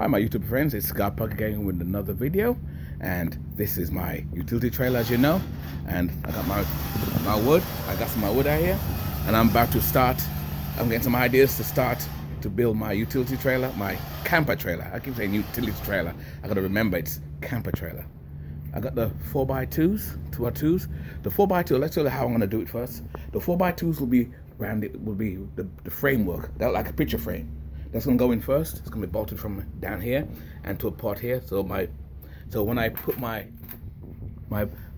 Hi my YouTube friends, it's Scott Puck again with another video, and this is my utility trailer, as you know. And I got my wood. I got some of my wood out here, and I'm about to start. I'm getting some ideas to start to build my utility trailer, my camper trailer. I keep saying utility trailer. I gotta remember it's camper trailer. I got the 4x2s, 2x2s. The 4x2, let's tell you how I'm gonna do it first. The 4x2s will be around it, will be the framework, that like a picture frame. That's gonna go in first. It's gonna be bolted from down here and to a part here. So when I put my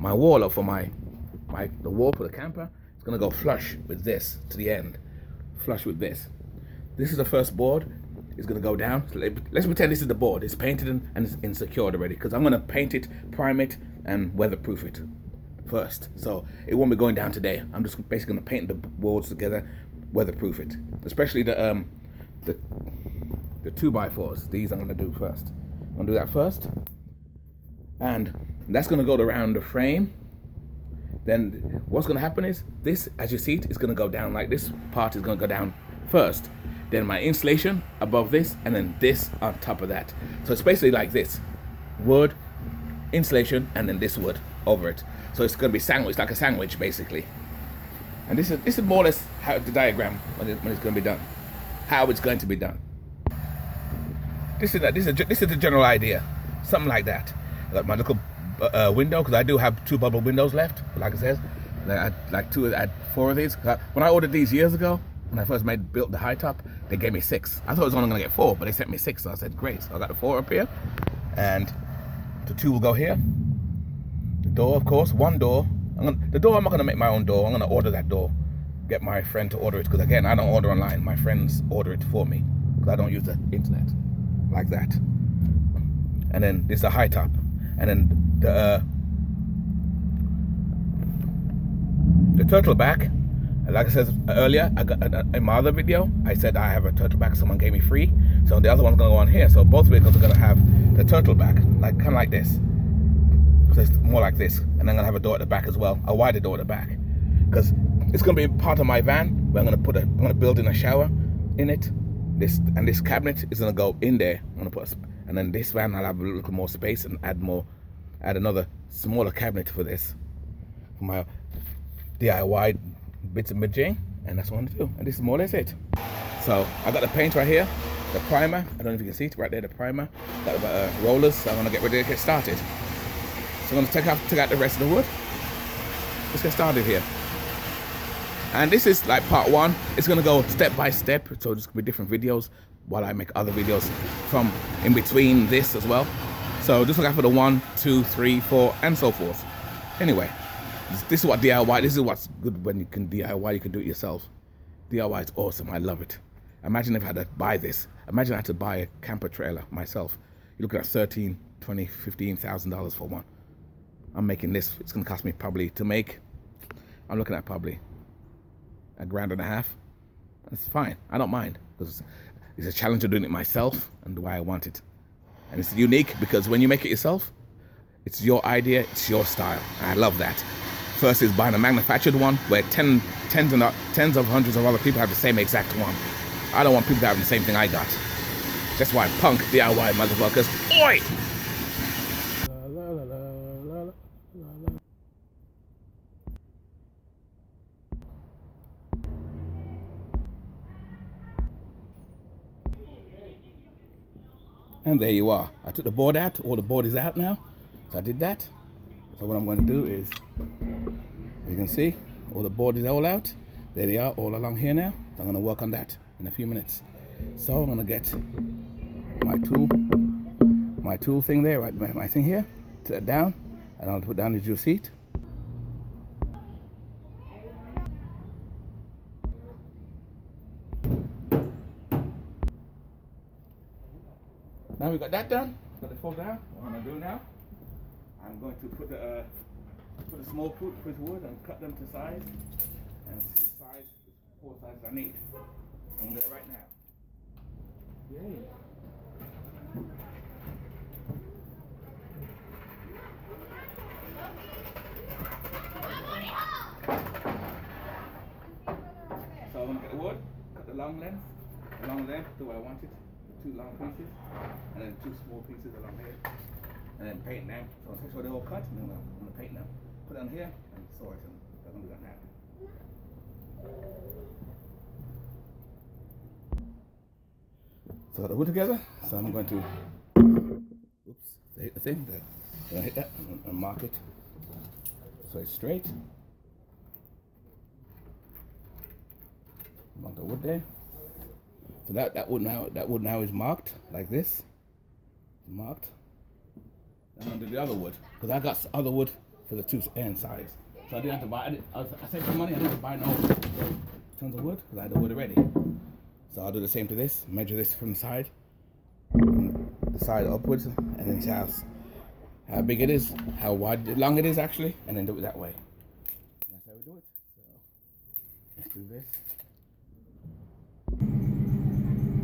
wall up for the wall for the camper, it's gonna go flush with this to the end. Flush with this. This is the first board. It's gonna go down. So let's pretend this is the board. It's painted and it's insecured already, because I'm gonna paint it, prime it, and weatherproof it first. So it won't be going down today. I'm just basically gonna paint the boards together, weatherproof it. Especially the 2x4s. These I'm gonna do first. I'm gonna do that first, and that's gonna go around the frame. Then what's gonna happen is this, as you see it, is gonna go down like this. Part is gonna go down first. Then my insulation above this, and then this on top of that. So it's basically like this: wood, insulation, and then this wood over it. So it's gonna be sandwiched, like a sandwich basically. And this is more or less how the diagram when it's gonna be done. How it's going to be done. This is the general idea, something like that. Like my little window, because I do have 2 bubble windows left. Like I said, I had 4 of these. When I ordered these years ago, when I first built the high top, they gave me 6. I thought I was only gonna get 4, but they sent me 6. So I said, great. So I got the 4 up here, and the 2 will go here. The door, of course, one door. The door, I'm not gonna make my own door. I'm gonna order that door. Get my friend to order it, because again, I don't order online. My friends order it for me, because I don't use the internet like that. And then this is a high top, and then the turtle back. Like I said earlier, I got in my other video, I said I have a turtle back someone gave me free. So the other one's gonna go on here. So both vehicles are gonna have the turtle back, like kind of like this. So it's more like this, and I'm gonna have a door at the back as well, a wider door at the back, because it's gonna be part of my van where I'm gonna build in a shower in it. This cabinet is gonna go in there. And then this van I'll have a little more space and add another smaller cabinet for this, for my DIY bits and bajing, and that's what I'm gonna do. And this is more or less it. So I got the paint right here, the primer. I don't know if you can see it right there, the primer. Got the rollers. So I'm gonna get ready to get started. So I'm gonna take out the rest of the wood. Let's get started here. And this is like part 1. It's gonna go step by step. So there's gonna be different videos while I make other videos from in between this as well. So just look out for the 1, 2, 3, 4, and so forth. Anyway, this is what DIY. This is what's good when you can DIY. You can do it yourself. DIY is awesome. I love it. Imagine if I had to buy this. Imagine I had to buy a camper trailer myself. You're looking at $13,000, $20,000, $15,000 for one. I'm making this. It's gonna cost me probably to make. I'm looking at probably $1,500. That's fine. I don't mind, because it's a challenge of doing it myself and the way I want it. And it's unique because when you make it yourself, it's your idea, it's your style. And I love that. First is buying a manufactured one where tens of hundreds of other people have the same exact one. I don't want people to have the same thing I got. That's why punk DIY motherfuckers. Oi! And there you are. I took the board out. All the board is out now. So I did that. So what I'm going to do is, you can see, all the board is all out. There they are, all along here now. So I'm going to work on that in a few minutes. So I'm going to get my tool thing there, right, my thing here, set it down, and I'll put down the juice seat. Now we got that done. Got the fold down. What I'm going to do now, I'm going to put a small piece of wood and cut them to size, and see the size, 4 sizes I need. I'm going to do it right now. Yay. So I'm going to get the wood, cut the long length to what I wanted, 2 long pieces, and then 2 small pieces along here, and then paint them. So I'll take sure they're all cut, and then I'm going to paint them, put it on here, and sew it, and I'm going to do that now. So the wood together, so I'm going to, oops, hit the thing, I'm going to hit that and mark it so it's straight. Mark the wood there. So that wood now is marked like this. Marked. I'm going to do the other wood, because I got other wood for the 2 end sides. So I didn't have to buy, I saved some money, I didn't have to buy no tons of wood, because I had the wood already. So I'll do the same to this, measure this from the side upwards, and then see how big it is, how long it is actually, and then do it that way. That's how we do it. So let's do this.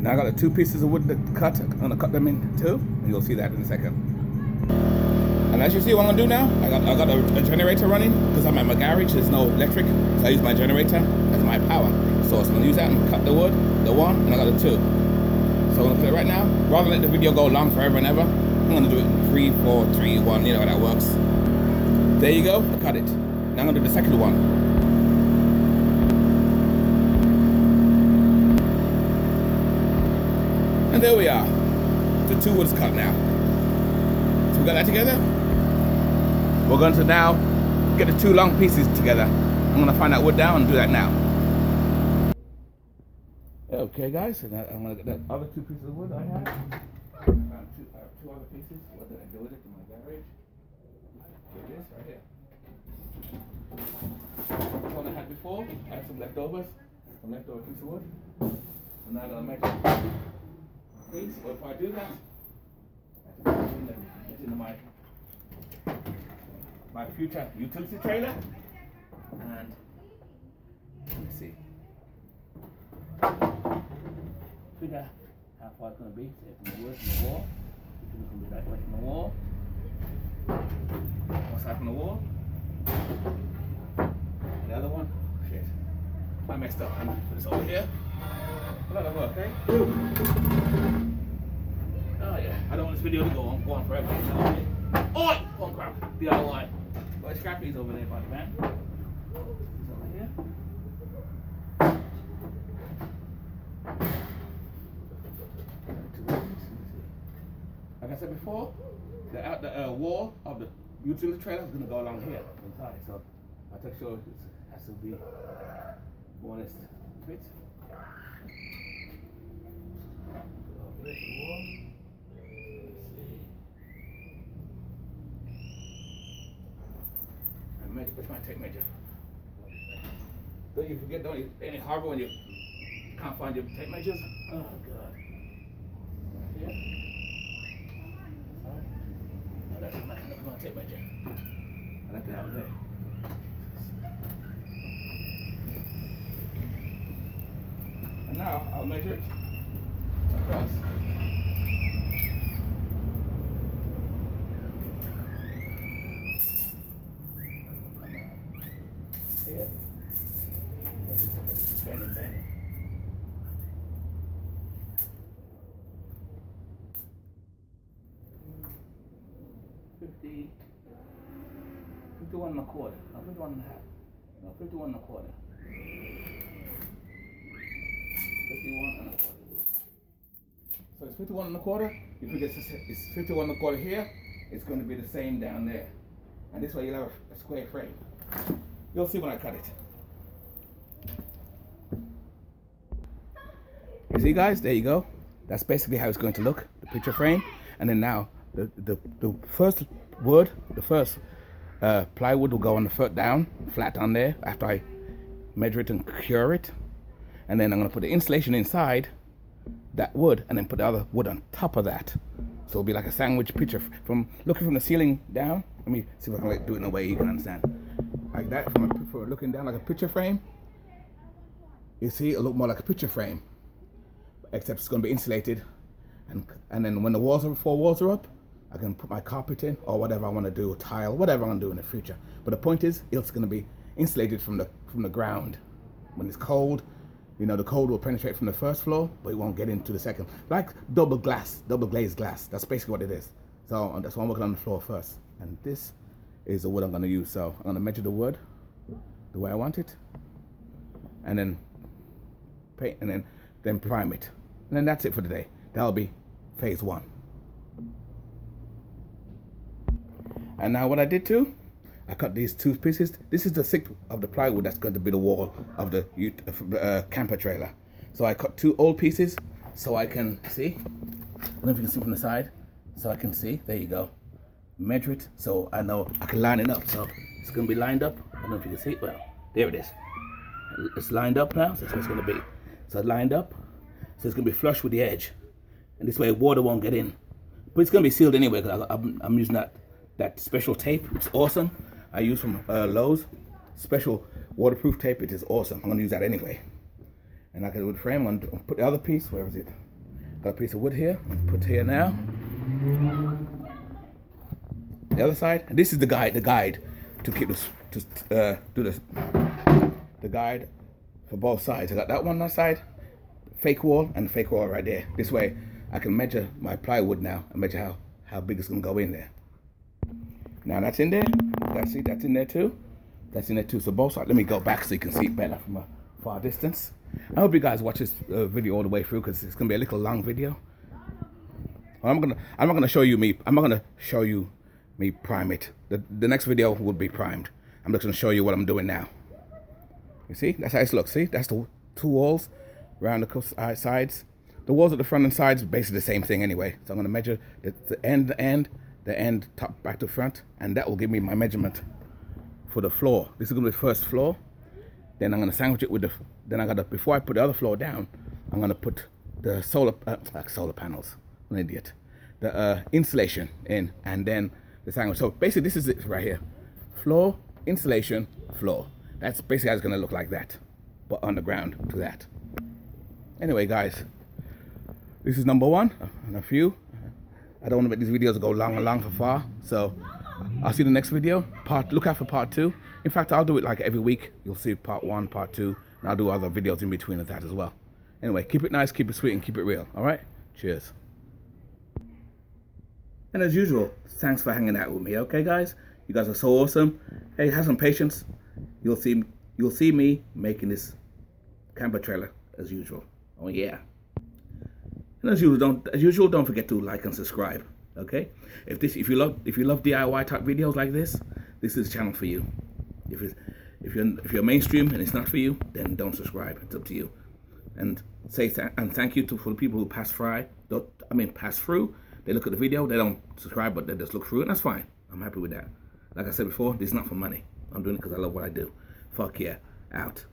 Now I got the 2 pieces of wood to cut. I'm gonna cut them in 2, and you'll see that in a second. And as you see what I'm gonna do now, I got a generator running, because I'm at my garage, there's no electric, so I use my generator as my power source. I'm gonna use that and cut the wood, the 1, and I got the 2. So I'm gonna put it right now. Rather than let the video go long forever and ever, I'm gonna do it in 3, 4, 3, 1, you know how that works. There you go, I cut it. Now I'm gonna do the second one. And there we are. The 2 woods cut now. So we got that together. We're going to now get the 2 long pieces together. I'm going to find that wood down and do that now. Okay guys, and I'm going to get the other 2 pieces of wood I have. I have 2 other pieces. What did I do with it in my garage? Here it is, right here. The one I had before, I had some leftovers. Some leftover piece of wood. And now I'm going to make it. Please, but if I do that, I have to get into my future utility trailer, and let's see, figure how far it's going to be. So from the wood from the wall, it's going to be that way from the wall, one side from the wall, and the other one, shit, I messed up. I'm going to put this over here. A lot of work, eh? Oh yeah, I don't want this video to go on forever. Oi! Oh crap, DIY. Got scrappies over there by the van. It's over here. Like I said before, the wall of the utility trailer is going to go along here inside, so I'll take sure it has to be more or less fit. There's the wall. Let's see. Which one take measure? Don't you forget, don't you? Any harbor when you can't find your tape measures? Oh God. Yeah. Sorry. No, that's not going to tape measure. I left it out there. And now I'll measure it across. Here. Bend it, bend it. $50, 51 and a quarter. No, 51 and a half. No, 51 and a quarter. 51 and a quarter. So it's 51 and a quarter. If you get it's 51 and a quarter here, it's going to be the same down there. And this way you'll have a square frame. You'll see when I cut it. You see guys, there you go. That's basically how it's going to look, the picture frame. And then now, the first wood, the first plywood will go on the foot down, flat on there, after I measure it and cure it. And then I'm going to put the insulation inside that wood, and then put the other wood on top of that. So it'll be like a sandwich picture from looking from the ceiling down. Let me see if I can do it in a way you can understand. Like that, for looking down like a picture frame. You see, it'll look more like a picture frame, except it's going to be insulated. And then when the 4 walls are up, I can put my carpet in or whatever I want to do, or tile, whatever I want to do in the future. But the point is, it's going to be insulated from the ground when it's cold, you know, the cold will penetrate from the first floor, but it won't get into the second. Like double glazed glass. That's basically what it is. So that's why I'm working on the floor first. And this is the wood I'm going to use. So I'm going to measure the wood the way I want it, and then paint, and then prime it. And then that's it for today. That'll be phase 1. And now what I did too, I cut these 2 pieces. This is the thick of the plywood that's going to be the wall of the camper trailer. So I cut 2 old pieces so I can see. I don't know if you can see from the side. So I can see. There you go. Measure it so I know I can line it up. So it's going to be lined up. I don't know if you can see it. Well, there it is. It's lined up now. So that's what it's going to be. So lined up. So it's going to be flush with the edge. And this way water won't get in. But it's going to be sealed anyway because I'm using that special tape. It's awesome. I use from Lowe's. Special waterproof tape. It is awesome. I'm going to use that anyway. And I can wood frame. I'm going to put the other piece. Where is it? Got a piece of wood here. Put here now. The other side. And this is the guide to keep this, to do this. The guide for both sides. I got that one on that side, fake wall, and the fake wall right there. This way I can measure my plywood now and measure how big it's going to go in there. Now that's in there. That's in there too. That's in there too. So both sides. Let me go back so you can see it better from a far distance. I hope you guys watch this video all the way through because it's going to be a little long video. I'm not gonna show you me prime it. The next video will be primed. I'm just gonna show you what I'm doing now. You see, that's how it looks. See, that's the 2 walls around the sides. The walls at the front and sides are basically the same thing anyway. So I'm gonna measure the end top back to front, and that will give me my measurement for the floor. This is gonna be the first floor. Then I'm gonna sandwich it with before I put the other floor down, I'm gonna put the solar panels. An idiot. The insulation in, and then the sandwich. So basically this is it right here. Floor, insulation, floor. That's basically how it's going to look like that, but on the ground to that. Anyway guys, this is number 1 and a few. I don't want to make these videos go long for far, so I'll see you in the next video. Look out for part 2. In fact, I'll do it like every week. You'll see part 1, part 2, and I'll do other videos in between of that as well. Anyway, keep it nice, keep it sweet, and keep it real. All right, cheers. And as usual, thanks for hanging out with me, okay guys? You guys are so awesome. Hey, have some patience. You'll see me making this camper trailer as usual. Oh yeah. And as usual, don't forget to like and subscribe. Okay? If you love DIY type videos like this is the channel for you. If you're mainstream and it's not for you, then don't subscribe. It's up to you. And thank you for the people who pass through. They look at the video, they don't subscribe, but they just look through it, and that's fine. I'm happy with that. Like I said before, this is not for money. I'm doing it because I love what I do. Fuck yeah. Out.